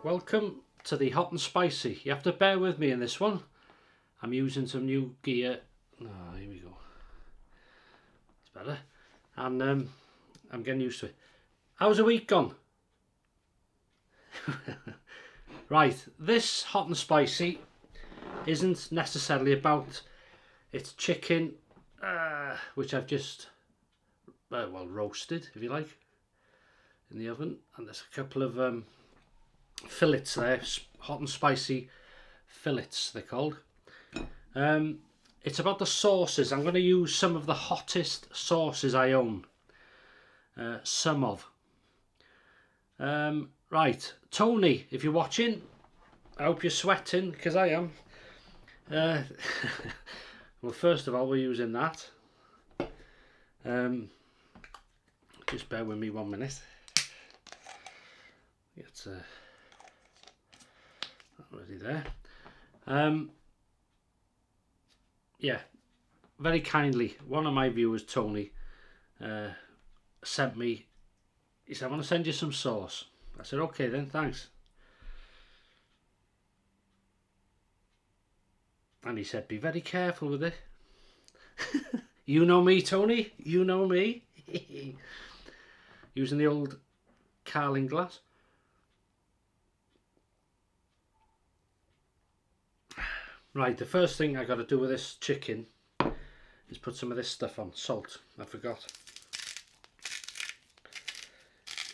Welcome to the hot and spicy. You have to bear with me in this one. I'm using some new gear. Oh, here we go. It's better. And I'm getting used to it. How's the week gone? Right, this hot and spicy isn't necessarily about its chicken, which I've just roasted, if you like, in the oven, and there's a couple of fillets there, hot and spicy fillets they're called. It's about the sauces. I'm going to use some of the hottest sauces I own. Some of. Right, Tony, if you're watching, I hope you're sweating, because I am. Well, first of all, we're using that. Just bear with me 1 minute. It's already there. Yeah, very kindly, one of my viewers, Tony, sent me. He said, "I want to send you some sauce." I said, "Okay then, thanks." And he said, "Be very careful with it." You know me, Tony. You know me. Using the old Carling glass. Right, the first thing I got to do with this chicken is put some of this stuff on. Salt. I forgot.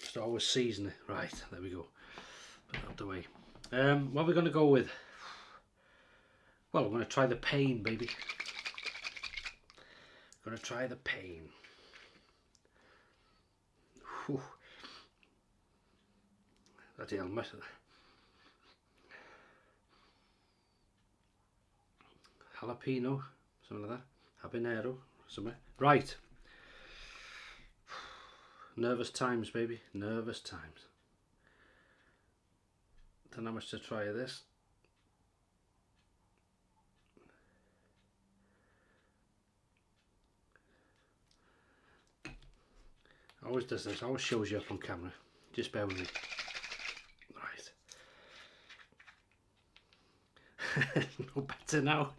Just always season it. Right, there we go. Put it out the way. What are we going to go with? Well, I'm going to try the pain, baby. Going to try the pain. Whew. That's the helmet. Jalapeno, something like that. Habanero, somewhere. Right. Nervous times, baby. Nervous times. Don't know how much to try of this. Always does this. Always shows you up on camera. Just bear with me. Right. No better now.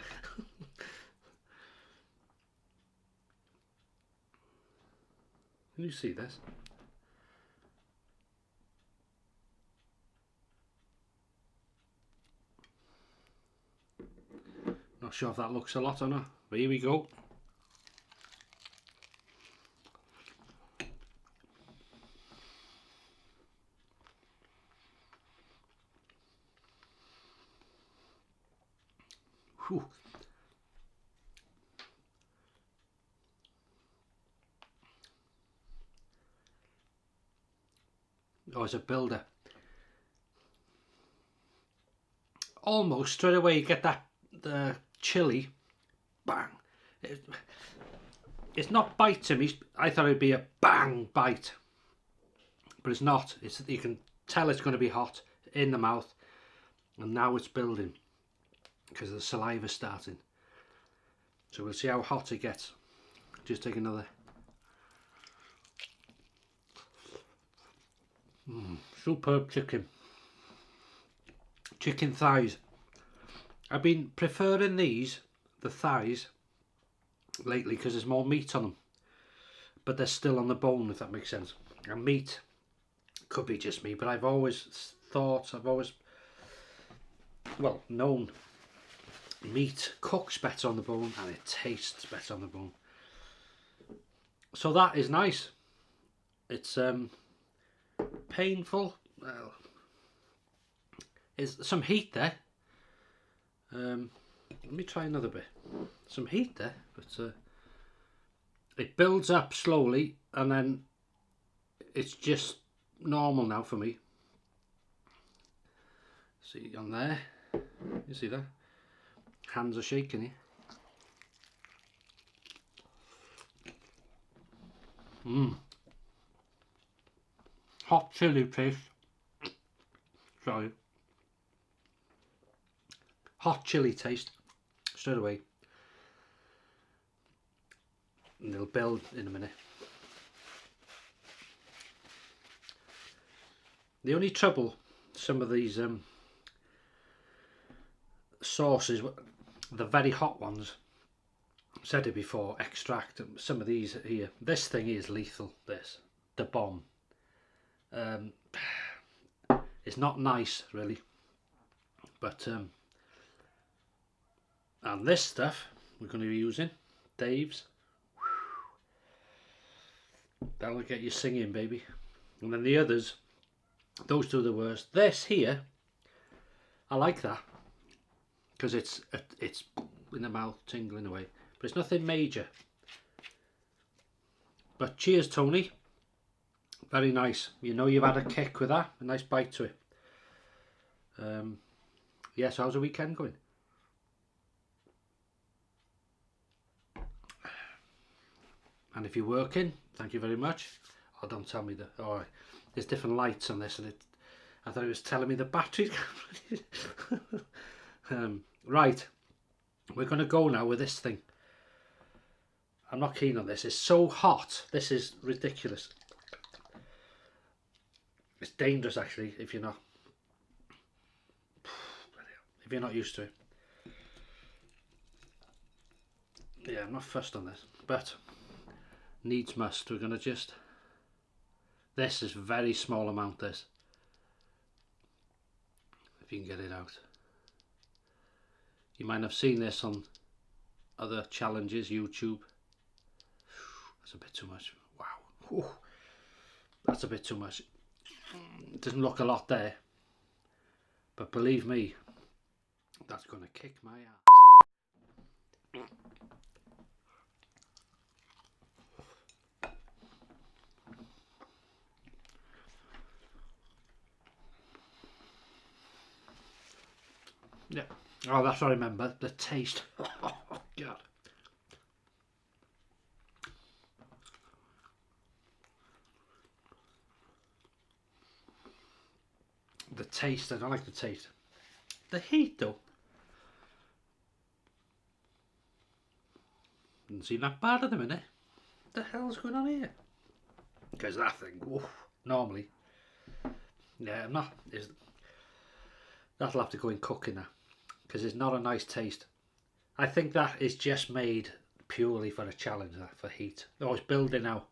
Can you see this? Not sure if that looks a lot or not, but here we go. Whew. Oh, it's a builder. Almost straight away you get that the chili, bang. It's not bite to me. I thought it'd be a bang bite, but it's not. It's, you can tell it's going to be hot in the mouth, and now it's building because the saliva's starting. So we'll see how hot it gets. Just take another. Superb chicken. Chicken thighs. I've been preferring these, the thighs, lately because there's more meat on them, but they're still on the bone, if that makes sense. And meat could be just me, but I've always thought, known meat cooks better on the bone and it tastes better on the bone. So that is nice. It's painful. Well, there's some heat there. Let me try another bit. Some heat there, but it builds up slowly and then it's just normal now for me. See on there, you see that? Hands are shaking here. Hot chili taste. Sorry. Hot chili taste straight away. and they'll build in a minute. The only trouble, some of these sauces, the very hot ones, I've said it before, extract, some of these here, this thing is lethal, the bomb. It's not nice really, but and this stuff we're going to be using, Dave's, that'll get you singing, baby. And then the others, those two are the worst. This here, I like that because it's in the mouth tingling away, but it's nothing major. But cheers, Tony. Very nice. You know you've had a kick with that. A nice bite to it. Yeah, so how's the weekend going? And if you're working, thank you very much. Oh, don't tell me that. Oh, there's different lights on this, and I thought it was telling me the battery. Right, we're going to go now with this thing. I'm not keen on this. It's so hot. This is ridiculous. It's dangerous actually if you're not used to it. Yeah, I'm not fussed on this, but needs must. We're going to just, this is very small amount, this, if you can get it out. You might have seen this on other challenges, YouTube. That's a bit too much. Wow. Ooh, that's a bit too much. It doesn't look a lot there, but believe me, that's going to kick my ass. Yeah. Oh, that's what I remember. The taste. Oh, God. The taste. I don't like the taste. The heat, though. Doesn't seem that bad at the minute. What the hell's going on here? Because that thing, woof, normally. Yeah, I'm not. That'll have to go in cooking now. Because it's not a nice taste. I think that is just made purely for a challenge, for heat. Oh, it's building now.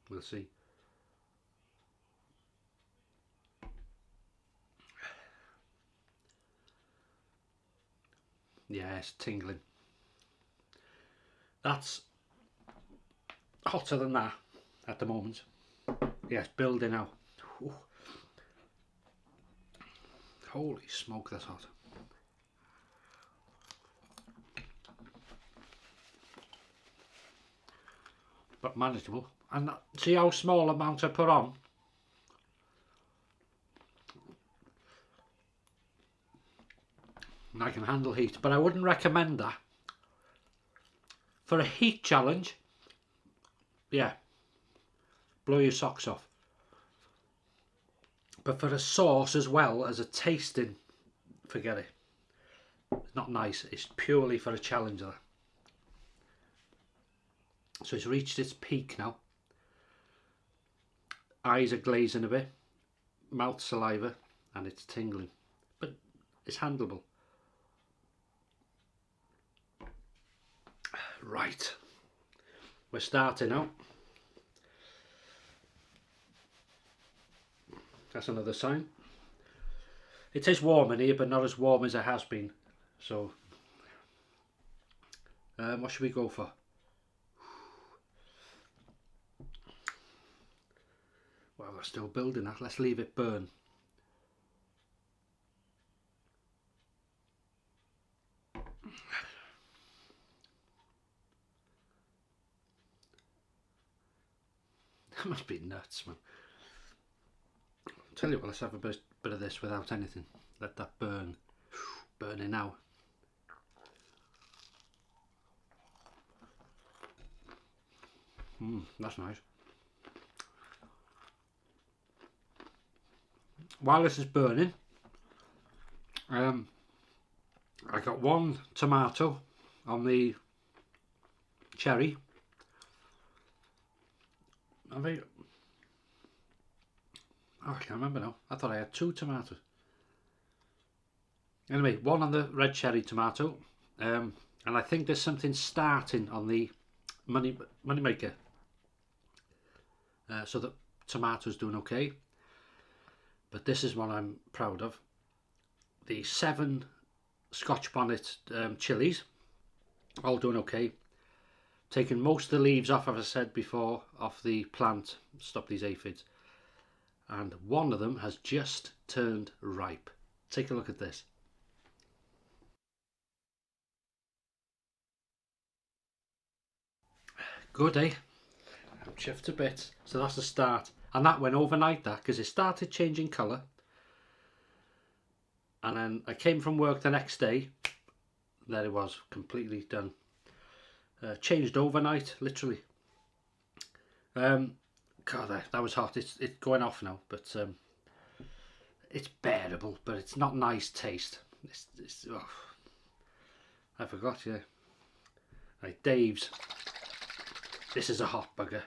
We'll see. Yeah, it's tingling. That's hotter than that at the moment. Yeah, it's building now. Ooh. Holy smoke, that's hot. But manageable. And see how small amount I put on? And I can handle heat, but I wouldn't recommend that. For a heat challenge, yeah, blow your socks off. But for a sauce as well as a tasting, forget it. It's not nice. It's purely for a challenge. So it's reached its peak now. Eyes are glazing a bit, mouth saliva, and it's tingling. But it's handleable. Right, we're starting now. That's another sign. It is warm in here, but not as warm as it has been. So, what should we go for? Well, we're still building that. Let's leave it burn. That must be nuts, man. Tell you what, let's have a bit of this without anything. Let that burn. Burning now. That's nice. While this is burning, I got one tomato on the cherry. I can't remember now. I thought I had 2 tomatoes. Anyway, 1 on the red cherry tomato, and I think there's something starting on the money maker. So the tomato's doing okay. But this is one I'm proud of. The 7 Scotch bonnet chilies, all doing okay. Taking most of the leaves off, as I said before, off the plant, stop these aphids. And one of them has just turned ripe. Take a look at this. Good, eh? I'm chuffed a bit. So that's the start. And that went overnight, that, because it started changing colour. And then I came from work the next day. There it was, completely done. Changed overnight, literally. God, that was hot. It's going off now, but it's bearable, but it's not nice taste. Oh, I forgot, yeah. Right, Dave's. This is a hot bugger.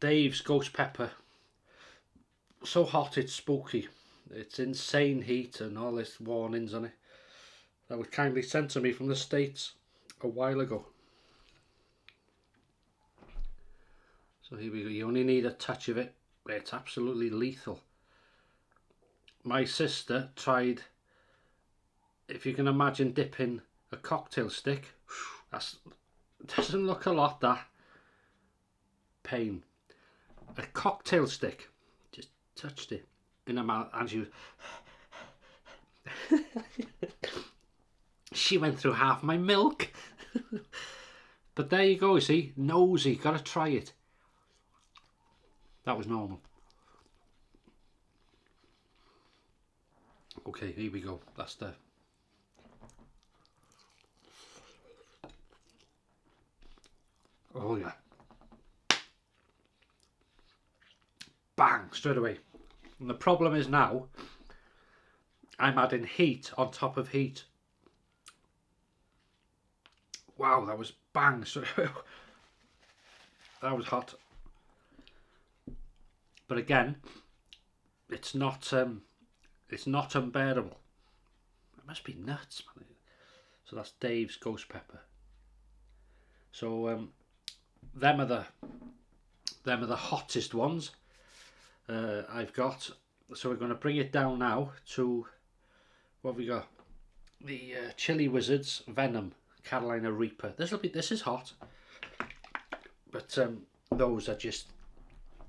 Dave's ghost pepper. So hot it's spooky. It's insane heat and all this warnings on it. That was kindly sent to me from the States a while ago. So here we go. You only need a touch of it. It's absolutely lethal. My sister tried, if you can imagine dipping a cocktail stick, that doesn't look a lot, that. Pain. A cocktail stick, just touched it in her mouth and she went through half my milk. But there you go, you see, nosy, gotta try it. That was normal. Okay, here we go. That's the... Oh yeah. Bang, straight away. And the problem is now, I'm adding heat on top of heat. Wow, that was bang straight away. That was hot. But again, it's not unbearable. It must be nuts, man. So that's Dave's ghost pepper. So them are the hottest ones I've got. So we're going to bring it down now to what have we got? The Chili Wizards Venom Carolina Reaper. This is hot, but those are just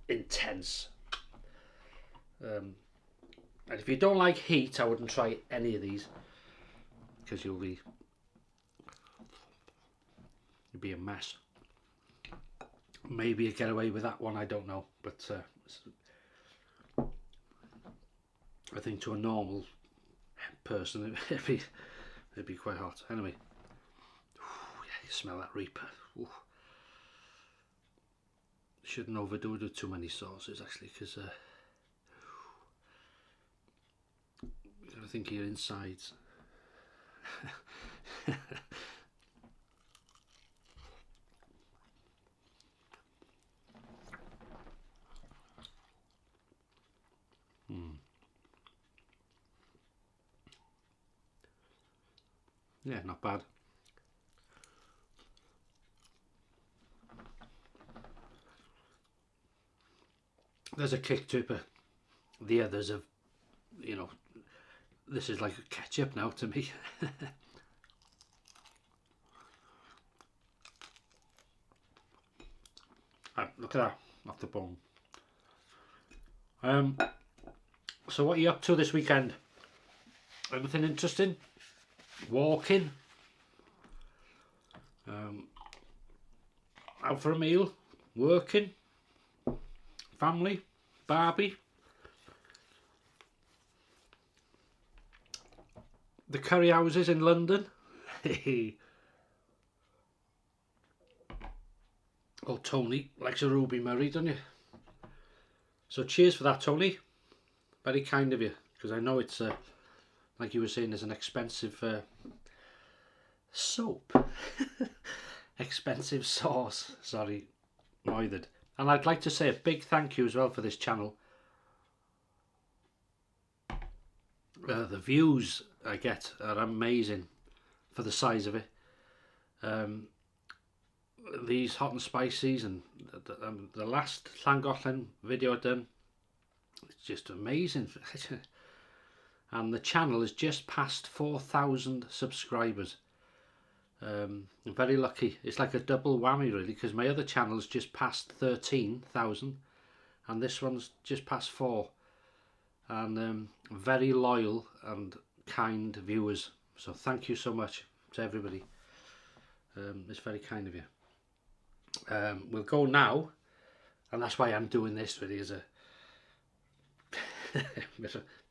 intense. And if you don't like heat, I wouldn't try any of these, because you'll be a mess. Maybe you get away with that one, I don't know, but I think to a normal person it'd be quite hot. Anyway, yeah, you smell that Reaper. Ooh. Shouldn't overdo it with too many sauces, actually, because you gotta think of your insides. Yeah, not bad. There's a kick to it, but the others have, you know, this is like ketchup now to me. Look at that, off the bone. So what are you up to this weekend? Anything interesting? Walking? Out for a meal? Working? Family? Barbie? The curry houses in London? Oh, Tony likes a Ruby Murray, doesn't you? So cheers for that, Tony. Very kind of you, because I know it's like you were saying, there's an expensive soap. Expensive sauce. Sorry, moithered. And I'd like to say a big thank you as well for this channel. The views I get are amazing for the size of it. These hot and spices and the last Llangollen video I've done, it's just amazing. And the channel has just passed 4,000 subscribers. I'm very lucky. It's like a double whammy really, because my other channel's just passed 13,000 and this one's just past 4. And very loyal and kind viewers, so thank you so much to everybody. It's very kind of you. We'll go now, and that's why I'm doing this really, as a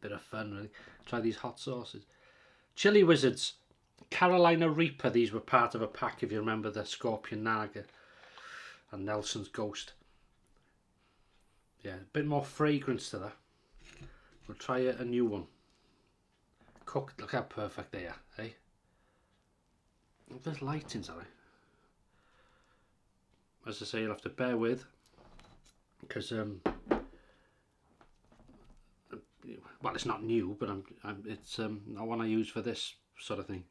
bit of fun really. Try these hot sauces. Chili Wizards, Carolina Reaper. These were part of a pack, if you remember the Scorpion Naga and Nelson's Ghost. Yeah, a bit more fragrance to that. We'll try a new one. Cooked, look how perfect they are, eh? There's lighting, sorry. As I say, you'll have to bear with, because well, it's not new, but it's not one I use for this sort of thing.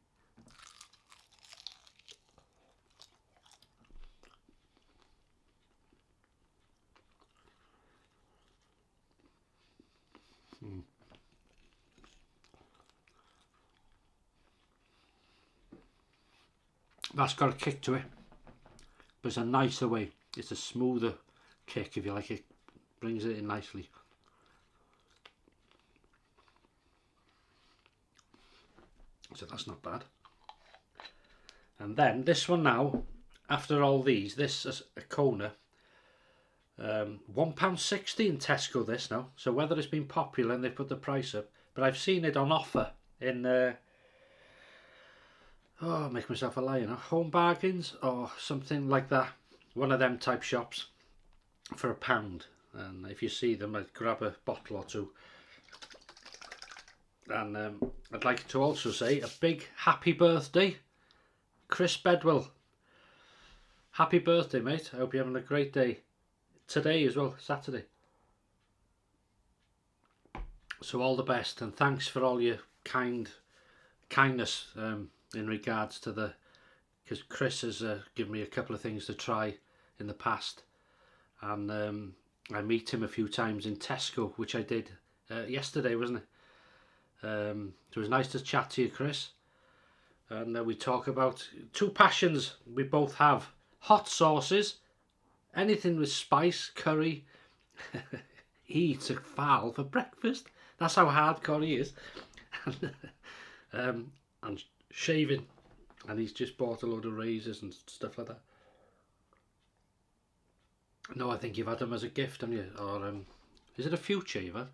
That's got a kick to it, but it's a nicer way. It's a smoother kick, if you like. It brings it in nicely. So that's not bad. And then this one now, after all these, this is a Kona. £1.60 in Tesco this now. So whether it's been popular and they put the price up, but I've seen it on offer in oh, make myself a liar now, Home Bargains or something like that. One of them type shops for £1. And if you see them, I'd grab a bottle or two. And I'd like to also say a big happy birthday, Chris Bedwell. Happy birthday, mate. I hope you're having a great day. Today as well, Saturday. So all the best, and thanks for all your kindness in regards to the, because Chris has given me a couple of things to try in the past, and I meet him a few times in Tesco, which I did yesterday, wasn't it? So it was nice to chat to you, Chris, and we talk about two passions we both have: hot sauces, anything with spice, curry. He eats a fowl for breakfast. That's how hardcore he is. And shaving, and he's just bought a load of razors and stuff like that. No, I think you've had them as a gift, haven't you? Or is it a Future you've had?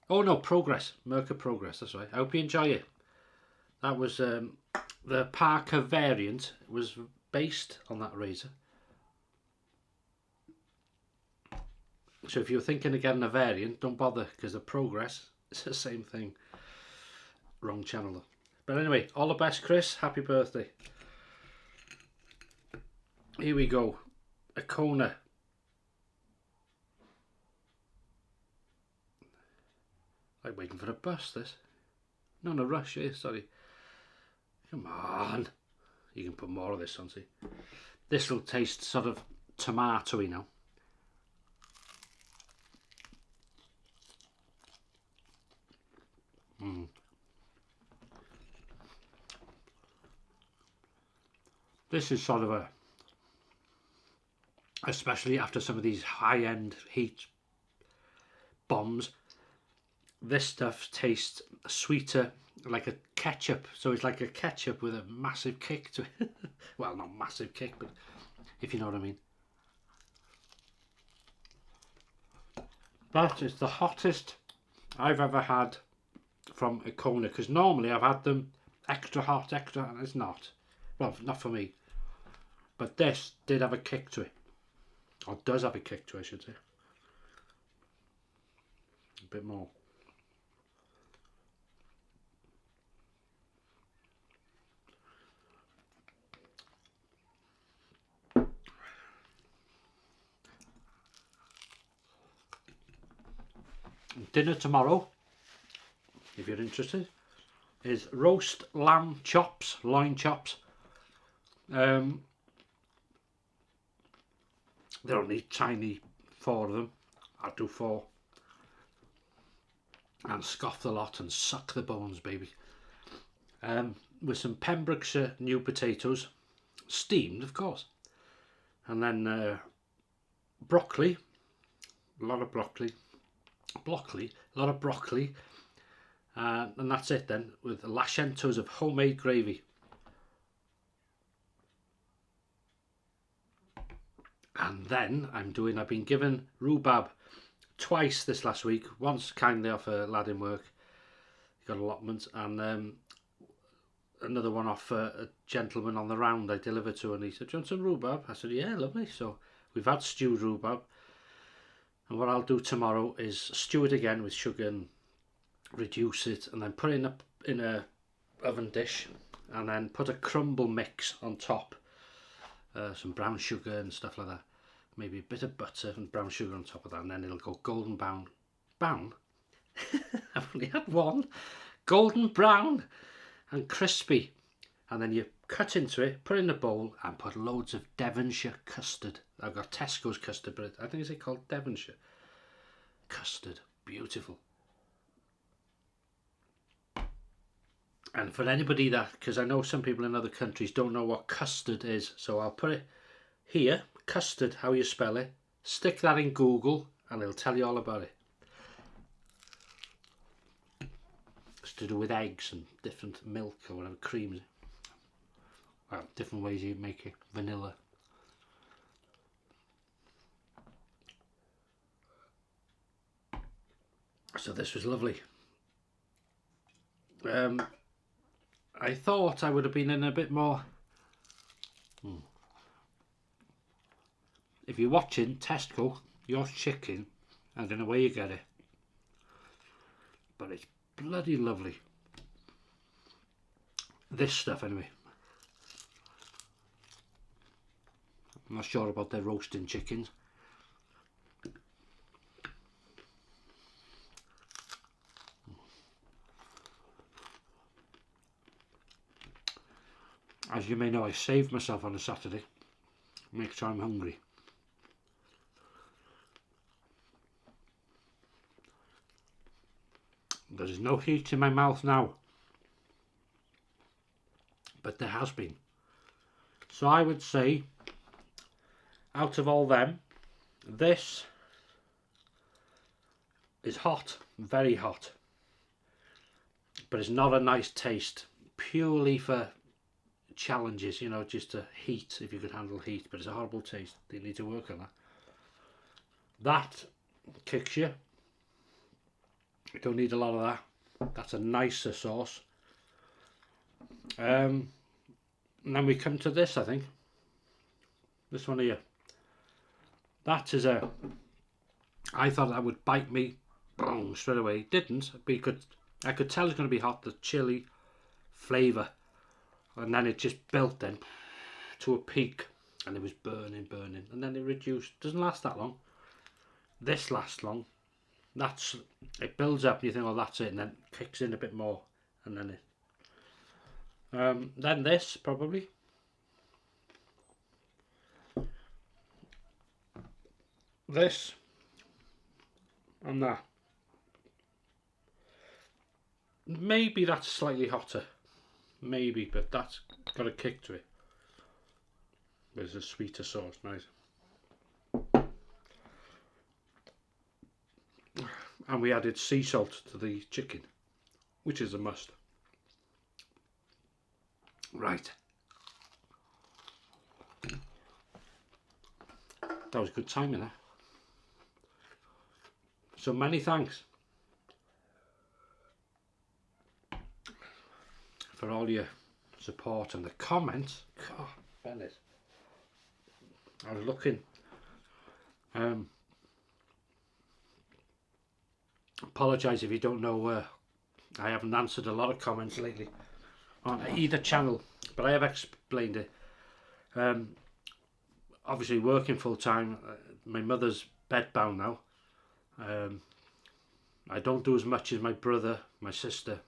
Oh no, Progress, Mirka Progress, that's right. I hope you enjoy it. That was the Parker variant was based on that razor. So if you're thinking of getting a variant, don't bother, because the Progress is the same thing. Wrong channel though. But anyway, all the best, Chris. Happy birthday. Here we go. A Kona. Like waiting for a bus, this. No, no rush here, sorry. Come on. You can put more of this on, see. This will taste sort of tomatoey now. This is sort of a, especially after some of these high-end heat bombs, this stuff tastes sweeter, like a ketchup. So it's like a ketchup with a massive kick to it. Well, not massive kick, but if you know what I mean. That is the hottest I've ever had from a Kona, because normally I've had them extra hot, and it's not. Well, not for me. But this did have a kick to it. Or does have a kick to it, I should say. A bit more. dinner tomorrow, if you're interested, is roast lamb chops, loin chops. They're only tiny, 4 of them. I'll do 4. And scoff the lot and suck the bones, baby. With some Pembrokeshire new potatoes, steamed of course, and then broccoli, a lot of broccoli, and that's it then, with lashentos of homemade gravy. And then I've been given rhubarb twice this last week. Once kindly off a lad in work, he got allotment, and another one off a gentleman on the round I delivered to, and he said, "Do you want some rhubarb?" I said, "Yeah, lovely." So we've had stewed rhubarb, and what I'll do tomorrow is stew it again with sugar and reduce it, and then put it in a oven dish, and then put a crumble mix on top, some brown sugar and stuff like that, maybe a bit of butter and brown sugar on top of that, and then it'll go golden brown. I've only had one. Golden brown and crispy, and then you cut into it, put it in a bowl, and put loads of Devonshire custard. I've got Tesco's custard, but I think it's called Devonshire custard. Beautiful. And for anybody because I know some people in other countries don't know what custard is, so I'll put it here, custard, how you spell it, stick that in Google and it'll tell you all about it. It's to do with eggs and different milk or whatever, creams. Well, different ways you make it, vanilla. So this was lovely. I thought I would have been in a bit more. If you're watching Tesco, your chicken, I don't know where you get it, but it's bloody lovely. This stuff anyway. I'm not sure about their roasting chickens. As you may know, I saved myself on a Saturday. Make sure I'm hungry. There's no heat in my mouth now, but there has been. So I would say, out of all them, this is hot, very hot, but it's not a nice taste, purely for challenges, you know, just to heat, if you could handle heat, but it's a horrible taste. They need to work on that. That kicks you. You don't need a lot of that. That's a nicer sauce. And then we come to this, I think. This one here. That is I thought that would bite me straight away. It didn't, because I could tell it's going to be hot, the chili flavour. And then it just built then to a peak, and it was burning, and then it reduced. Doesn't last that long. This lasts long. It builds up and you think, oh, that's it, and then it kicks in a bit more, and then then this probably. This and that. Maybe that's slightly hotter. Maybe, but that's got a kick to it. There's a sweeter sauce, nice. And we added sea salt to the chicken, which is a must. Right. That was good timing there. So many thanks for all your support and the comments. God, Bennett. I was looking. Apologise if you don't know. I haven't answered a lot of comments lately on either channel, but I have explained it. Obviously, working full time. My mother's bedbound now. I don't do as much as my brother, my sister.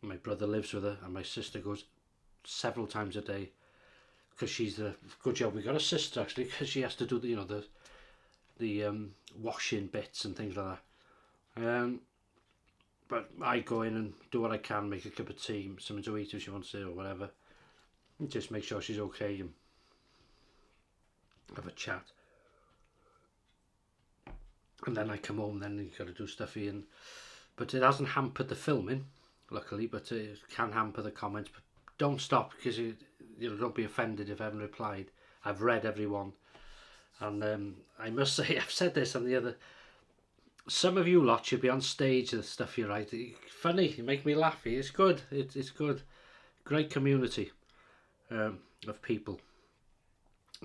My brother lives with her, and my sister goes several times a day, because she's a good job we got a sister actually, because she has to do the, you know, the washing bits and things like that. But I go in and do what I can, make a cup of tea, something to eat if she wants to or whatever, and just make sure she's okay and have a chat. And then I come home, then you got to do stuff in. But it hasn't hampered the filming, luckily, but it can hamper the comments. But don't stop, because you know, don't be offended if I haven't replied. I've read everyone. And I must say, I've said this on the other, some of you lot should be on stage with the stuff you write. Funny, you make me laugh. It's good. It's good. Great community of people,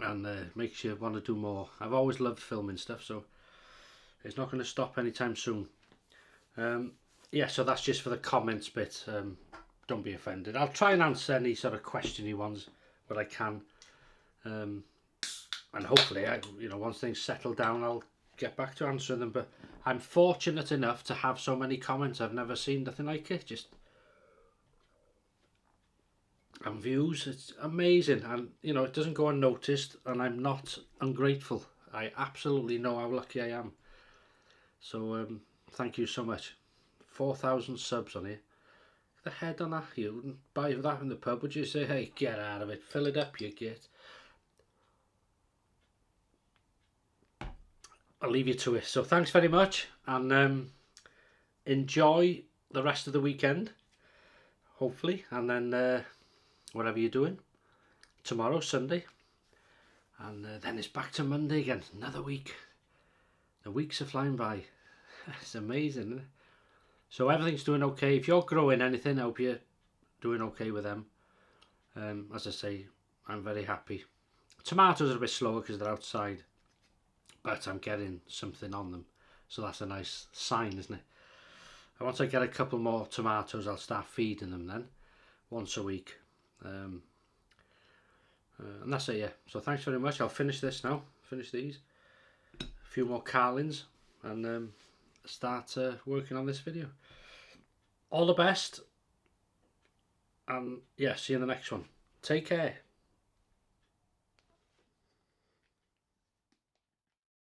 and makes you want to do more. I've always loved filming stuff, so it's not going to stop anytime soon. Yeah, so that's just for the comments bit. Don't be offended. I'll try and answer any sort of questiony ones when I can, and hopefully, you know, once things settle down, I'll get back to answering them. But I'm fortunate enough to have so many comments. I've never seen nothing like it. Just, and views, it's amazing, and you know, it doesn't go unnoticed, and I'm not ungrateful. I absolutely know how lucky I am. So thank you so much. 4,000 subs on here. Get the head on that. You wouldn't buy that in the pub, would you? Say, hey, get out of it, fill it up, you get. I'll leave you to it. So thanks very much, and enjoy the rest of the weekend, hopefully, and then whatever you're doing, tomorrow, Sunday, and then it's back to Monday again. Another week. The weeks are flying by. It's amazing, isn't it? So everything's doing okay. If you're growing anything, I hope you're doing okay with them. As I say, I'm very happy. Tomatoes are a bit slower because they're outside, but I'm getting something on them, so that's a nice sign, isn't it? And once I get a couple more tomatoes, I'll start feeding them then, once a week. And that's it, yeah. So thanks very much. I'll finish this now. Finish these. A few more carlins, and start working on this video. All the best, and yeah, see you in the next one. Take care.